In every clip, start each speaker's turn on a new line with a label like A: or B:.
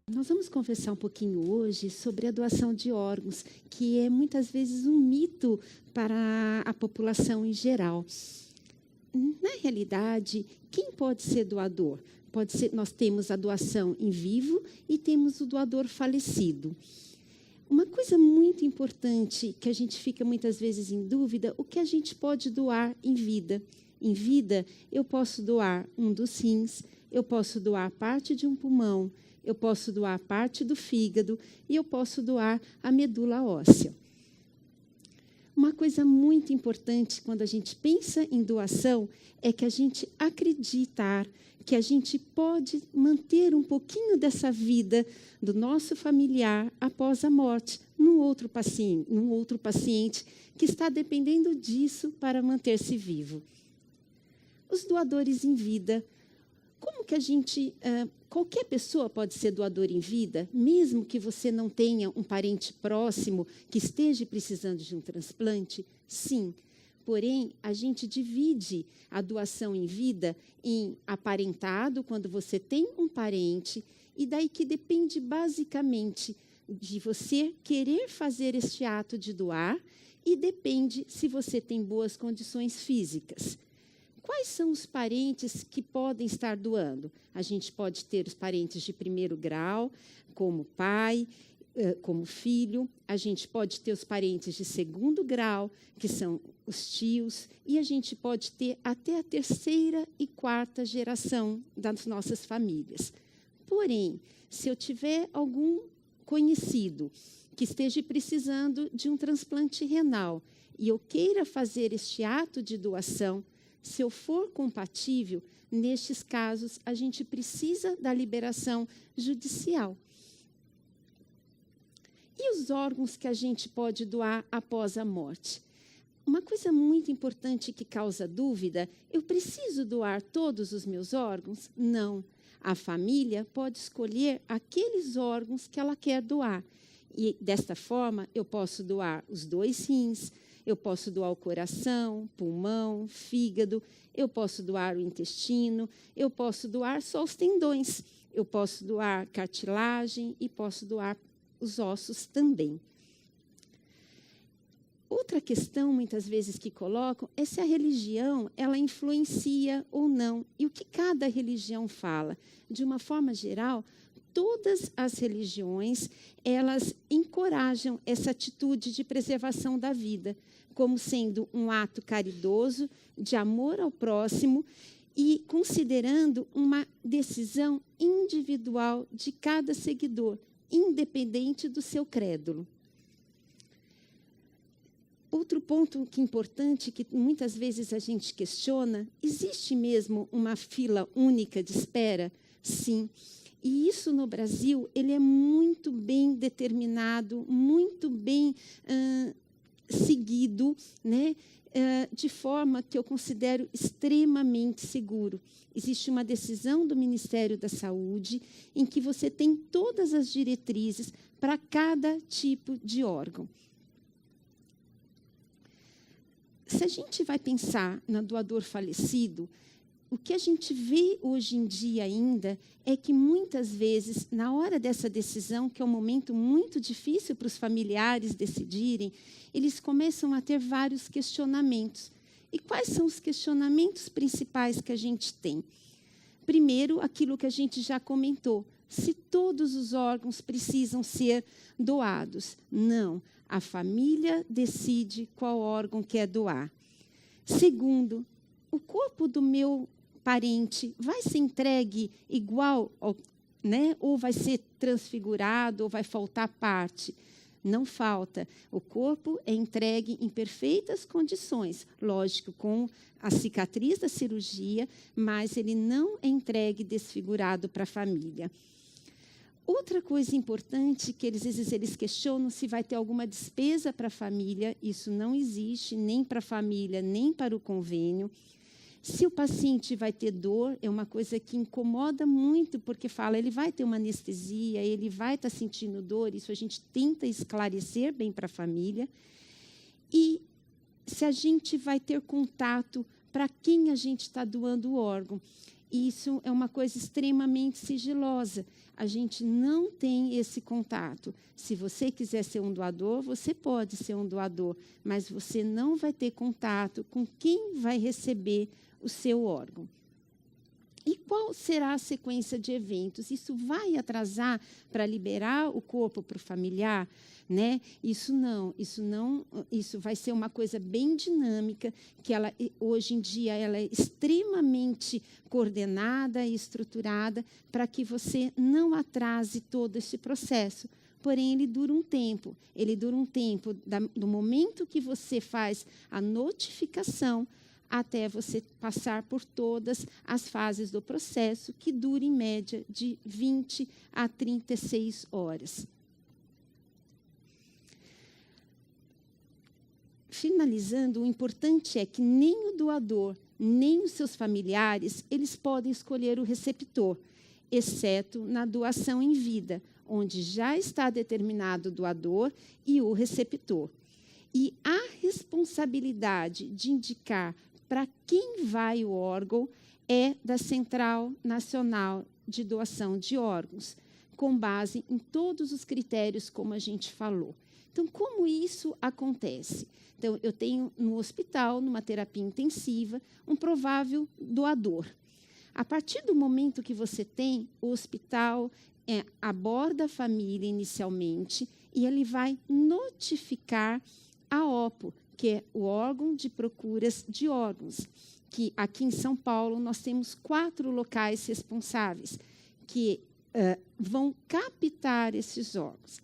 A: Nós vamos conversar um pouquinho hoje sobre a doação de órgãos, que é muitas vezes um mito para a população em geral. Na realidade, quem pode ser doador? Nós temos a doação em vivo e temos o doador falecido. Uma coisa muito importante que a gente fica muitas vezes em dúvida, o que a gente pode doar em vida? Em vida, eu posso doar um dos rins, eu posso doar parte de um pulmão, eu posso doar parte do fígado e eu posso doar a medula óssea. Uma coisa muito importante quando a gente pensa em doação é que a gente acreditar que a gente pode manter um pouquinho dessa vida do nosso familiar após a morte num outro paciente que está dependendo disso para manter-se vivo. Os doadores em vida, como que a gente... qualquer pessoa pode ser doador em vida, mesmo que você não tenha um parente próximo que esteja precisando de um transplante? Sim. Porém, a gente divide a doação em vida em aparentado, quando você tem um parente, e daí que depende basicamente de você querer fazer este ato de doar, e depende se você tem boas condições físicas. Quais são os parentes que podem estar doando? A gente pode ter os parentes de primeiro grau, como pai, como filho. A gente pode ter os parentes de segundo grau, que são os tios. E a gente pode ter até a terceira e quarta geração das nossas famílias. Porém, se eu tiver algum conhecido que esteja precisando de um transplante renal e eu queira fazer este ato de doação, se eu for compatível, nestes casos, a gente precisa da liberação judicial. E os órgãos que a gente pode doar após a morte? Uma coisa muito importante que causa dúvida, eu preciso doar todos os meus órgãos? Não. A família pode escolher aqueles órgãos que ela quer doar. E, desta forma, eu posso doar os 2 rins, eu posso doar o coração, pulmão, fígado, eu posso doar o intestino, eu posso doar só os tendões, eu posso doar cartilagem e posso doar os ossos também. Outra questão, muitas vezes, que colocam é se a religião ela influencia ou não. E o que cada religião fala? De uma forma geral, todas as religiões elas encorajam essa atitude de preservação da vida, como sendo um ato caridoso, de amor ao próximo e considerando uma decisão individual de cada seguidor, independente do seu crédulo. Outro ponto que é importante, que muitas vezes a gente questiona, existe mesmo uma fila única de espera? Sim. E isso no Brasil ele é muito bem determinado, muito bem seguido, né? De forma que eu considero extremamente seguro. Existe uma decisão do Ministério da Saúde em que você tem todas as diretrizes para cada tipo de órgão. Se a gente vai pensar no doador falecido, o que a gente vê hoje em dia ainda é que, muitas vezes, na hora dessa decisão, que é um momento muito difícil para os familiares decidirem, eles começam a ter vários questionamentos. E quais são os questionamentos principais que a gente tem? Primeiro, aquilo que a gente já comentou, se todos os órgãos precisam ser doados. Não, a família decide qual órgão quer doar. Segundo, o corpo do meu parente vai ser entregue igual, né? Ou vai ser transfigurado, ou vai faltar parte? Não falta. O corpo é entregue em perfeitas condições, lógico, com a cicatriz da cirurgia, mas ele não é entregue desfigurado para a família. Outra coisa importante que às vezes eles questionam se vai ter alguma despesa para a família. Isso não existe, nem para a família, nem para o convênio. Se o paciente vai ter dor, é uma coisa que incomoda muito, porque fala, ele vai ter uma anestesia, ele vai estar sentindo dor, isso a gente tenta esclarecer bem para a família. e se a gente vai ter contato para quem a gente está doando o órgão. Isso é uma coisa extremamente sigilosa. A gente não tem esse contato. Se você quiser ser um doador, você pode ser um doador, mas você não vai ter contato com quem vai receber o seu órgão. E qual será a sequência de eventos? Isso vai atrasar para liberar o corpo para o familiar? Né? Isso vai ser uma coisa bem dinâmica, que ela, hoje em dia ela é extremamente coordenada e estruturada para que você não atrase todo esse processo. Porém, ele dura um tempo. Ele dura um tempo do momento que você faz a notificação até você passar por todas as fases do processo, que dura, em média, de 20 a 36 horas. Finalizando, o importante é que nem o doador, nem os seus familiares, eles podem escolher o receptor, exceto na doação em vida, onde já está determinado o doador e o receptor. E a responsabilidade de indicar para quem vai o órgão é da Central Nacional de Doação de Órgãos, com base em todos os critérios, como a gente falou. Então, como isso acontece? Então, eu tenho no hospital, numa terapia intensiva, um provável doador. A partir do momento que você tem, o hospital aborda a família inicialmente e ele vai notificar a OPO, que é o órgão de procuras de órgãos, que aqui em São Paulo nós temos 4 locais responsáveis que vão captar esses órgãos.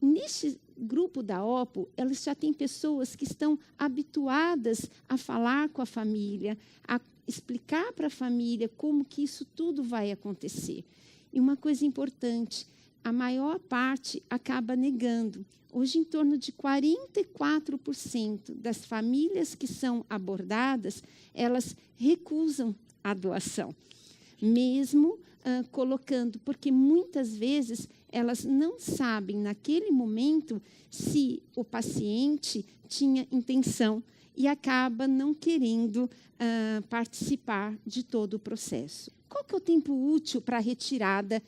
A: Neste grupo da OPO, elas já têm pessoas que estão habituadas a falar com a família, a explicar para a família como que isso tudo vai acontecer. E uma coisa importante, a maior parte acaba negando. Hoje, em torno de 44% das famílias que são abordadas, elas recusam a doação, mesmo colocando, porque muitas vezes elas não sabem, naquele momento, se o paciente tinha intenção e acaba não querendo participar de todo o processo. Qual que é o tempo útil para a retirada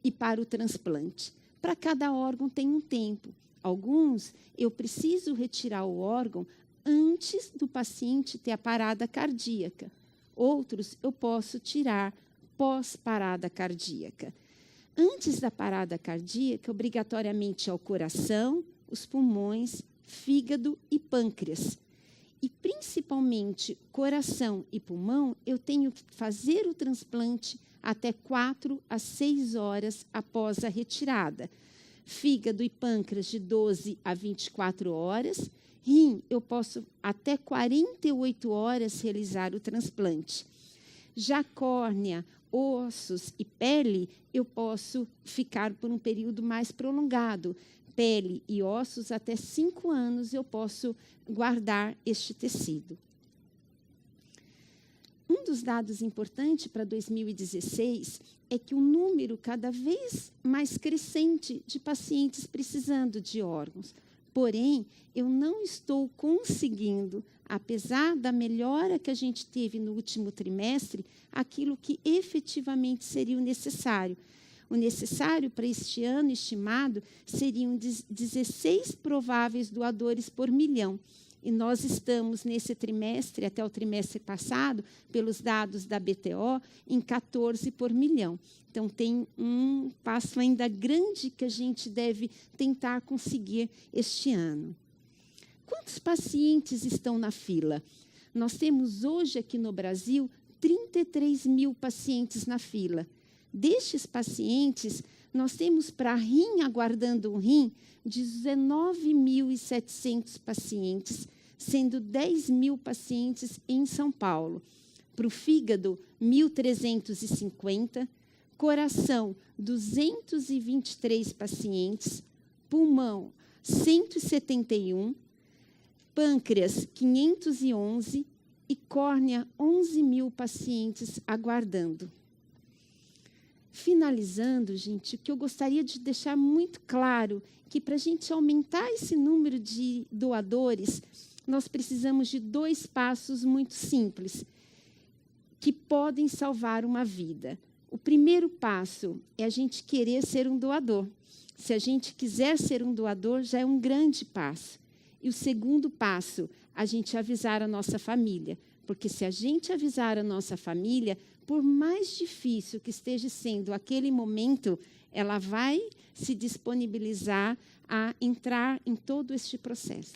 A: e para o transplante? Para cada órgão tem um tempo. Alguns, eu preciso retirar o órgão antes do paciente ter a parada cardíaca. Outros, eu posso tirar pós-parada cardíaca. Antes da parada cardíaca, obrigatoriamente é o coração, os pulmões, fígado e pâncreas. E, principalmente, coração e pulmão, eu tenho que fazer o transplante até 4 a 6 horas após a retirada. Fígado e pâncreas, de 12 a 24 horas. Rim, eu posso, até 48 horas, realizar o transplante. Já córnea, ossos e pele, eu posso ficar por um período mais prolongado. Pele e ossos, até 5 anos, eu posso guardar este tecido. Um dos dados importantes para 2016 é que o número cada vez mais crescente de pacientes precisando de órgãos. Porém, eu não estou conseguindo, apesar da melhora que a gente teve no último trimestre, aquilo que efetivamente seria o necessário. O necessário para este ano estimado seriam 16 prováveis doadores por milhão. E nós estamos, nesse trimestre, até o trimestre passado, pelos dados da BTO, em 14 por milhão. Então, tem um passo ainda grande que a gente deve tentar conseguir este ano. Quantos pacientes estão na fila? Nós temos hoje, aqui no Brasil, 33 mil pacientes na fila. Destes pacientes, nós temos para rim, aguardando um rim, 19.700 pacientes, sendo 10 mil pacientes em São Paulo. Para o fígado, 1.350, coração, 223 pacientes, pulmão, 171, pâncreas, 511 e córnea, 11 mil pacientes aguardando. Finalizando, gente, o que eu gostaria de deixar muito claro, que para a gente aumentar esse número de doadores, nós precisamos de 2 passos muito simples, que podem salvar uma vida. O primeiro passo é a gente querer ser um doador. Se a gente quiser ser um doador, já é um grande passo. E o segundo passo, a gente avisar a nossa família. Porque se a gente avisar a nossa família, por mais difícil que esteja sendo aquele momento, ela vai se disponibilizar a entrar em todo este processo.